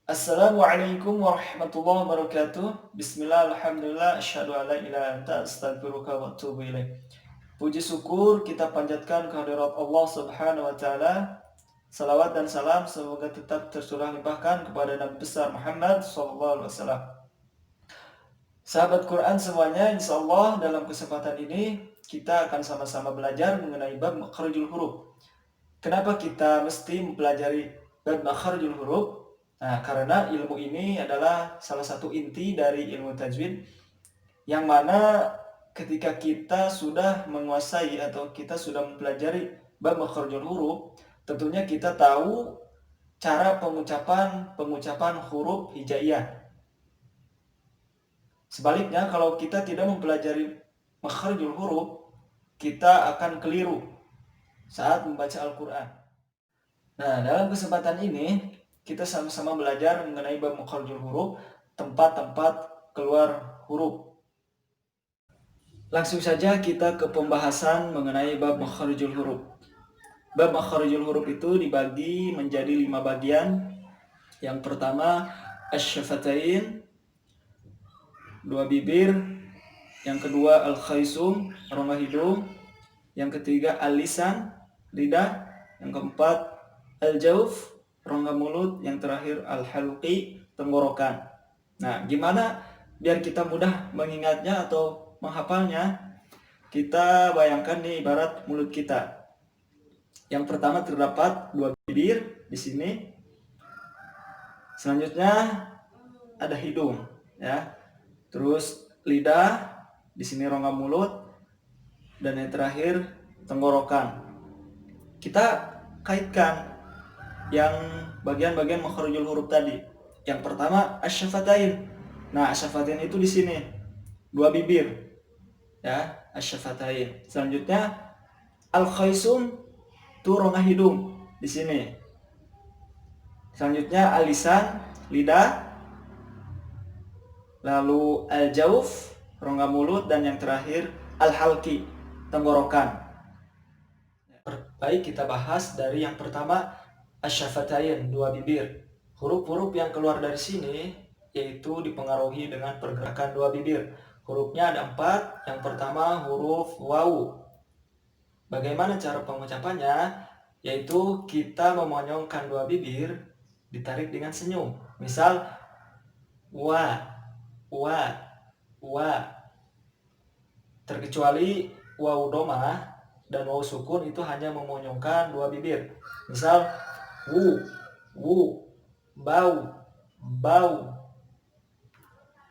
Assalamualaikum warahmatullahi wabarakatuh. Bismillah, alhamdulillah, asyhadu an la ilaha illa anta, astaghfiruka wa atubu ilaik. Puji syukur kita panjatkan kehadirat Allah Subhanahu wa taala. Salawat dan salam semoga tetap tercurah limpahkan kepada Nabi besar Muhammad sallallahu alaihi wasallam. Sahabat Quran semuanya, insya Allah dalam kesempatan ini kita akan sama-sama belajar mengenai bab makharijul huruf. Kenapa kita mesti mempelajari bab makharijul huruf? Nah, karena ilmu ini adalah salah satu inti dari ilmu tajwid, yang mana ketika kita sudah menguasai atau kita sudah mempelajari bab makharijul huruf, tentunya kita tahu cara pengucapan huruf hijaiyah. Sebaliknya, kalau kita tidak mempelajari makharijul huruf, kita akan keliru saat membaca Al-Quran. Nah, dalam kesempatan ini, kita sama-sama belajar mengenai bab makharijul huruf, tempat-tempat keluar huruf. Langsung saja kita ke pembahasan mengenai bab makharijul huruf. Bab makharijul huruf itu dibagi menjadi 5 bagian. Yang pertama, asy-syafatain, 2 bibir. Yang kedua, al-khaisum, rongga hidung. Yang ketiga, al-lisan, lidah. Yang keempat, al-jauf, rongga mulut. Yang terakhir, al-halqi, tenggorokan. Nah, gimana biar kita mudah mengingatnya atau menghafalnya? Kita bayangkan nih ibarat mulut kita. Yang pertama terdapat 2 bibir di sini. Selanjutnya ada hidung, ya. Terus lidah, di sini rongga mulut, dan yang terakhir tenggorokan. Kita kaitkan yang bagian-bagian makharijul huruf tadi. Yang pertama asy-syafatain. Nah, asy-syafatain itu di sini 2 bibir, ya, asy-syafatain. Selanjutnya al-khaisum itu rongga hidung di sini. Selanjutnya al-lisan, lidah. Lalu al-jauf, rongga mulut, dan yang terakhir al-halqi, tenggorokan. Baik, kita bahas dari yang pertama, asy-syafatain, 2 bibir. Huruf-huruf yang keluar dari sini yaitu dipengaruhi dengan pergerakan 2 bibir. Hurufnya ada 4. Yang pertama huruf wawu. Bagaimana cara pengucapannya? Yaitu kita memonyongkan 2 bibir, ditarik dengan senyum. Misal wa, wa. Terkecuali wawu domah dan wawu sukun itu hanya memonyongkan 2 bibir. Misal wu, bau.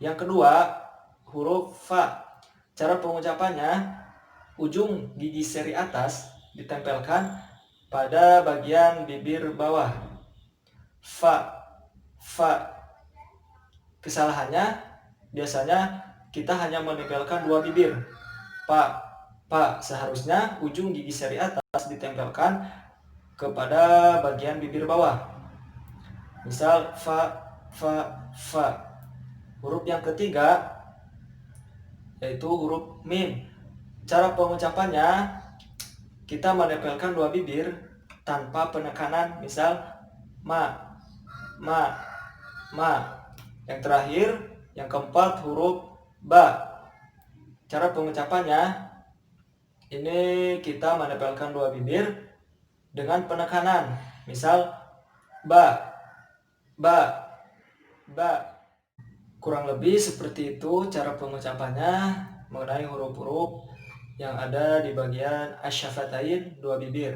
Yang kedua, huruf fa. Cara pengucapannya, ujung gigi seri atas ditempelkan pada bagian bibir bawah. Fa. Kesalahannya, biasanya kita hanya menempelkan 2 bibir. Pa. Seharusnya ujung gigi seri atas ditempelkan kepada bagian bibir bawah. Misal fa. Huruf yang ketiga yaitu huruf mim. Cara pengucapannya, kita menempelkan 2 bibir tanpa penekanan. Misal ma. Yang terakhir, yang keempat, huruf ba. Cara pengucapannya, ini kita menempelkan 2 bibir dengan penekanan. Misal ba. Kurang lebih seperti itu cara pengucapannya mengenai huruf-huruf yang ada di bagian asy-syafatain, 2 bibir.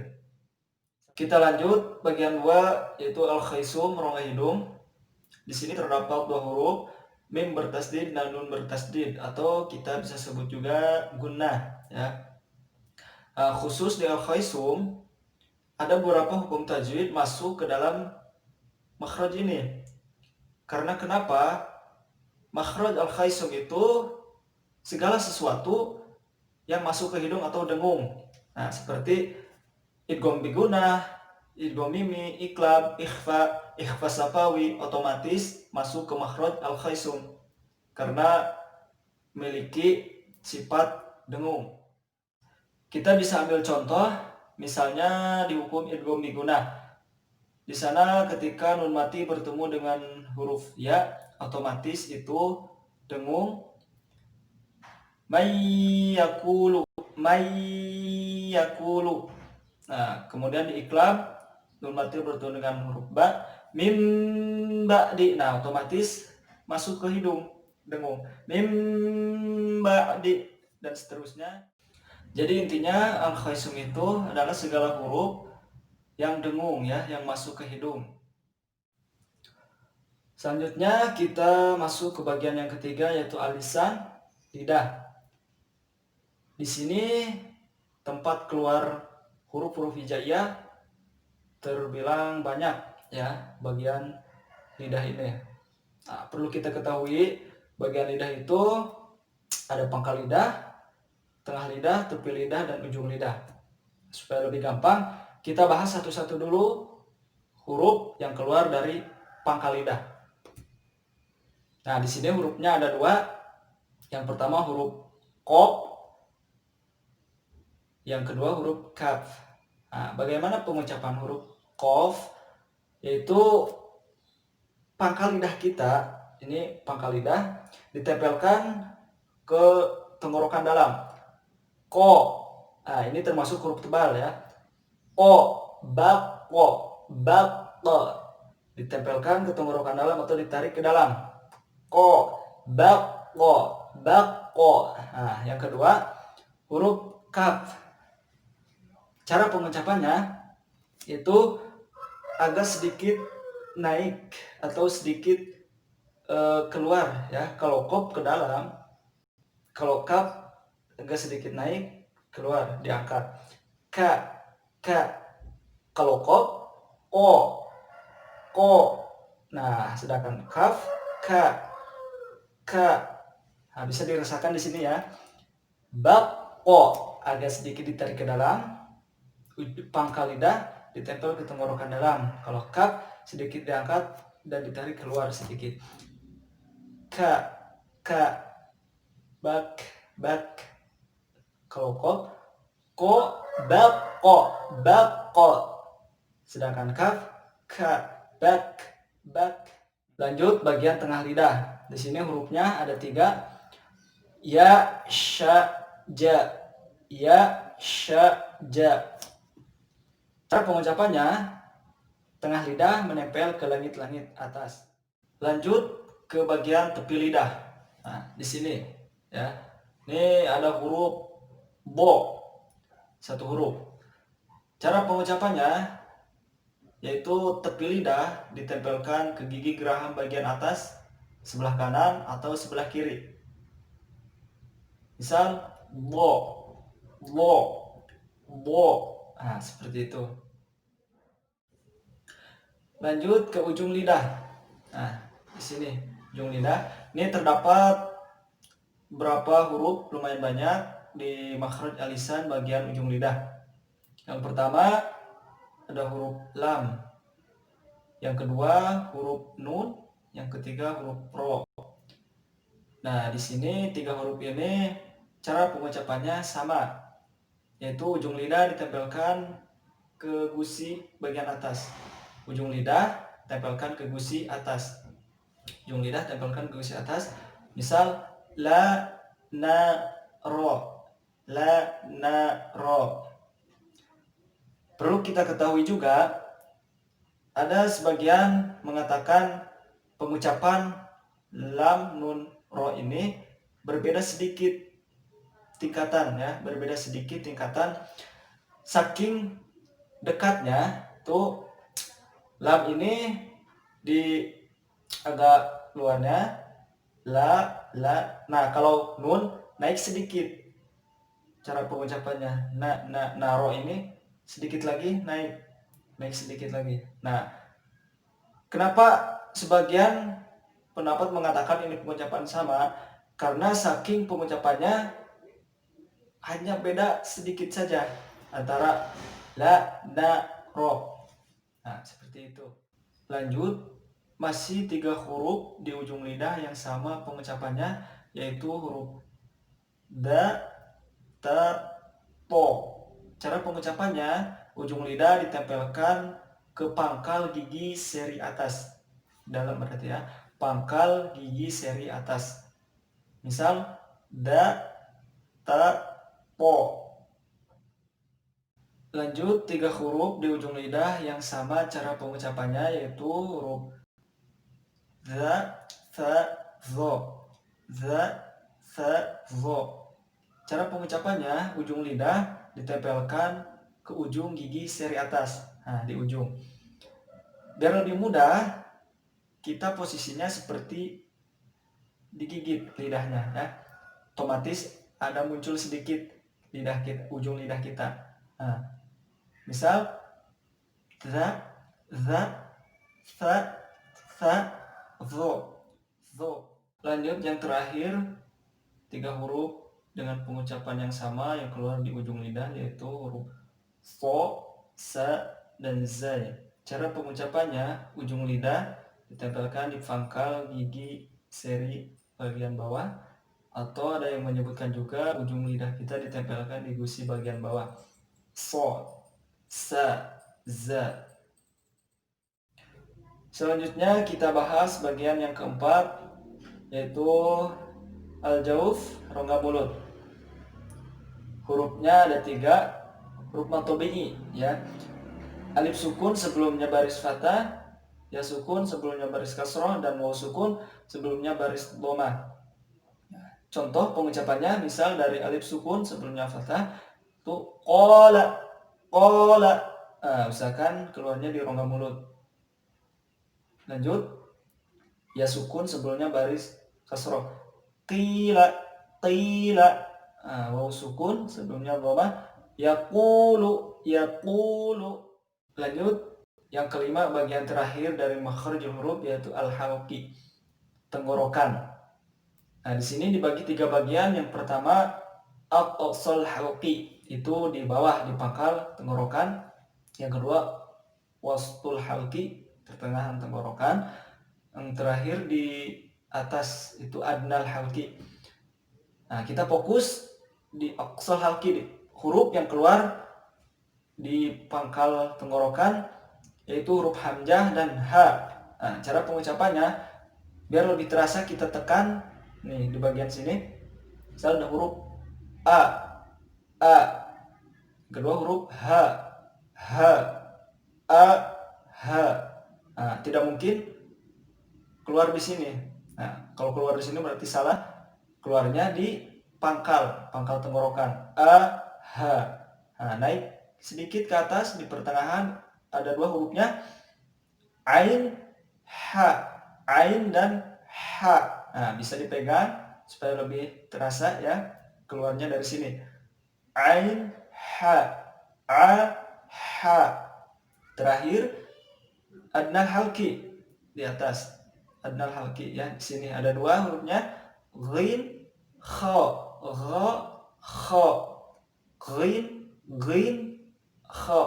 Kita lanjut bagian 2 yaitu al-khaisum, rongga hidung. Di sini terdapat 2 huruf, mim bertasdid dan nun bertasdid, atau kita bisa sebut juga gunnah, ya. Khusus di al-khaisum ada beberapa hukum tajwid masuk ke dalam makhraj ini. Karena kenapa? Makhraj al-khaisum itu segala sesuatu yang masuk ke hidung atau dengung. Nah, seperti idgham bigunah, idgham mimi, iqlab, ikhfa safawi, otomatis masuk ke makhraj al-khaisum karena memiliki sifat dengung. Kita bisa ambil contoh, misalnya di hukum idgham bigunah. Di sana ketika nun mati bertemu dengan huruf ya, otomatis itu dengung. Mayyakulu, mayyakulu. Nah, kemudian di iklam nun mati bertemu dengan huruf ba, mim ba'di. Nah, otomatis masuk ke hidung, dengung. Mim ba'di dan seterusnya. Jadi intinya al-khaisum itu adalah segala huruf yang dengung ya, yang masuk ke hidung. Selanjutnya kita masuk ke bagian yang ketiga, yaitu al-lisan, lidah. Di sini tempat keluar huruf-huruf hijaiyah terbilang banyak ya, bagian lidah ini. Nah, perlu kita ketahui bagian lidah itu ada pangkal lidah, tengah lidah, tepi lidah, dan ujung lidah. Supaya lebih gampang, kita bahas satu-satu dulu huruf yang keluar dari pangkal lidah. Nah, di sini hurufnya ada dua. Yang pertama huruf qaf, yang kedua huruf kaf. Nah, bagaimana pengucapan huruf qaf? Yaitu pangkal lidah kita, ini pangkal lidah ditempelkan ke tenggorokan dalam. Ko. Nah, ini termasuk huruf tebal ya. Ko, bak, ko, bak, ko. Ditempelkan ke tenggorokan dalam atau ditarik ke dalam. Ko, bak, ko, bak, ko. Nah, yang kedua huruf kaf. Cara pengucapannya itu agak sedikit naik atau sedikit keluar ya. Kalau kop ke dalam, kalau kaf agak sedikit naik, keluar, diangkat. Ka, ka. Kalau kop, o, ko. Nah, sedangkan kaf, ka, ka. Nah, bisa dirasakan di sini ya. Bak, ko. Agak sedikit ditarik ke dalam, pangkal lidah ditempel ke tenggorokan dalam. Kalau kaf sedikit diangkat dan ditarik keluar sedikit. Ka, ka, bak, bak. Kalau ko, bak, ko. Sedangkan kaf, ka, bak, bak. Lanjut bagian tengah lidah. Di sini hurufnya ada 3. Ya, sya, ja. Ya, sya, ja. Cara pengucapannya, tengah lidah menempel ke langit-langit atas. Lanjut ke bagian tepi lidah. Nah, di sini ya. Ini ada huruf bo, satu huruf. Cara pengucapannya yaitu tepi lidah ditempelkan ke gigi geraham bagian atas sebelah kanan atau sebelah kiri. Misal bo, bo, bo. Nah, seperti itu. Lanjut ke ujung lidah. Nah, di sini ujung lidah. Ini terdapat berapa huruf lumayan banyak di makhraj al-lisan bagian ujung lidah. Yang pertama ada huruf lam. Yang kedua huruf nun, yang ketiga huruf ro. Nah, di sini 3 huruf ini cara pengucapannya sama, yaitu ujung lidah ditempelkan ke gusi bagian atas. Ujung lidah tempelkan ke gusi atas. Ujung lidah tempelkan ke gusi atas. Misal la, na, ro. La, na, ro. Perlu kita ketahui juga, ada sebagian mengatakan pengucapan lam, nun, ro ini berbeda sedikit tingkatan ya, berbeda sedikit tingkatan. Saking dekatnya tuh lam ini di agak luarnya, la, la. Nah, kalau nun naik sedikit cara pengucapannya. Na, ro ini sedikit lagi naik sedikit lagi. Nah, kenapa sebagian pendapat mengatakan ini pengucapan sama? Karena saking pengucapannya hanya beda sedikit saja antara la, na, ro. Nah, seperti itu. Lanjut, masih 3 huruf di ujung lidah yang sama pengucapannya, yaitu huruf da, ta, to. Cara pengucapannya, ujung lidah ditempelkan ke pangkal gigi seri atas. Dalam berarti ya, pangkal gigi seri atas. Misal da, ta, po. Lanjut, 3 huruf di ujung lidah yang sama cara pengucapannya, yaitu huruf za, tha, zo. Za, tha, zo. Cara pengucapannya, ujung lidah ditempelkan ke ujung gigi seri atas. Nah, di ujung. Biar lebih mudah, kita posisinya seperti digigit lidahnya ya. Otomatis ada muncul sedikit lidah kita, ujung lidah kita. Nah, misal za, za, tha, tha, zo, zo. Lanjut yang terakhir, 3 huruf dengan pengucapan yang sama yang keluar di ujung lidah, yaitu huruf fo, sa, dan zai. Cara pengucapannya, ujung lidah ditempelkan di pangkal gigi seri bagian bawah, atau ada yang menyebutkan juga ujung lidah kita ditempelkan di gusi bagian bawah. Fo, sa, za. Selanjutnya kita bahas bagian yang keempat, yaitu al-jauf, rongga mulut. Hurufnya ada 3, huruf matobi'i ya. Alif sukun sebelumnya baris fathah, ya sukun sebelumnya baris kasroh, dan waw sukun sebelumnya baris dhamma. Contoh pengucapannya, misal dari alif sukun sebelumnya fathah itu qala, qala. Nah, usahakan keluarnya di rongga mulut. Lanjut, ya sukun sebelumnya baris kasroh, qila, qila. Nah, waw sukun sebelumnya dhamma, yaqulu, yaqulu. Lanjut, yang kelima bagian terakhir dari makharijul huruf, yaitu al-halqi, tenggorokan. Nah, di sini dibagi 3 bagian. Yang pertama, aqsal halqi, itu di bawah di pangkal tenggorokan. Yang kedua, wastul halqi, pertengahan tenggorokan. Yang terakhir di atas itu adnal halqi. Nah, kita fokus di aqsal halqi, huruf yang keluar di pangkal tenggorokan, yaitu huruf hamzah dan ha. Nah, cara pengucapannya biar lebih terasa, kita tekan nih di bagian sini. Misal ada huruf a, a. Kedua huruf ha, ha, a, ha. Nah, tidak mungkin keluar di sini. Nah, kalau keluar di sini berarti salah. Keluarnya di pangkal tenggorokan, a, ha. Nah, naik sedikit ke atas, di pertengahan ada 2 hurufnya, ain, ha. Ain dan ha. Nah, bisa dipegang supaya lebih terasa ya keluarnya dari sini. Ain, ha, a, ha. Terakhir adnal halqi di atas. Adnal halqi ya, di sini ada 2 hurufnya, ghin, kha, gha, kha. Ghin, ghin, kha.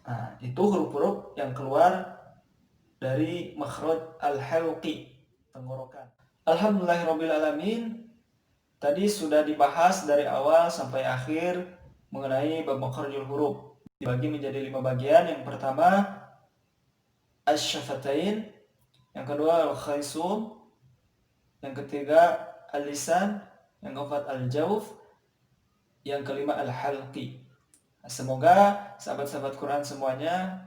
Nah, itu huruf-huruf yang keluar dari makhraj al-halqi, tenggorokan. Alhamdulillahirrabbilalamin. Tadi sudah dibahas dari awal sampai akhir mengenai bab makharijul huruf. Dibagi menjadi 5 bagian. Yang pertama asy-syafatain, yang kedua al-khaisum, yang ketiga al-lisan, yang keempat al-jauf, yang kelima al-halqi. Semoga sahabat-sahabat Quran semuanya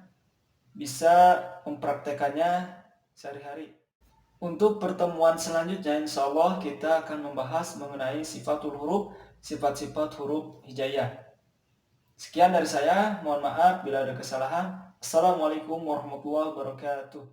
bisa mempraktekannya sehari-hari. Untuk pertemuan selanjutnya, insya Allah kita akan membahas mengenai sifatul huruf, sifat-sifat huruf hijaiyah. Sekian dari saya, mohon maaf bila ada kesalahan. Assalamualaikum warahmatullahi wabarakatuh.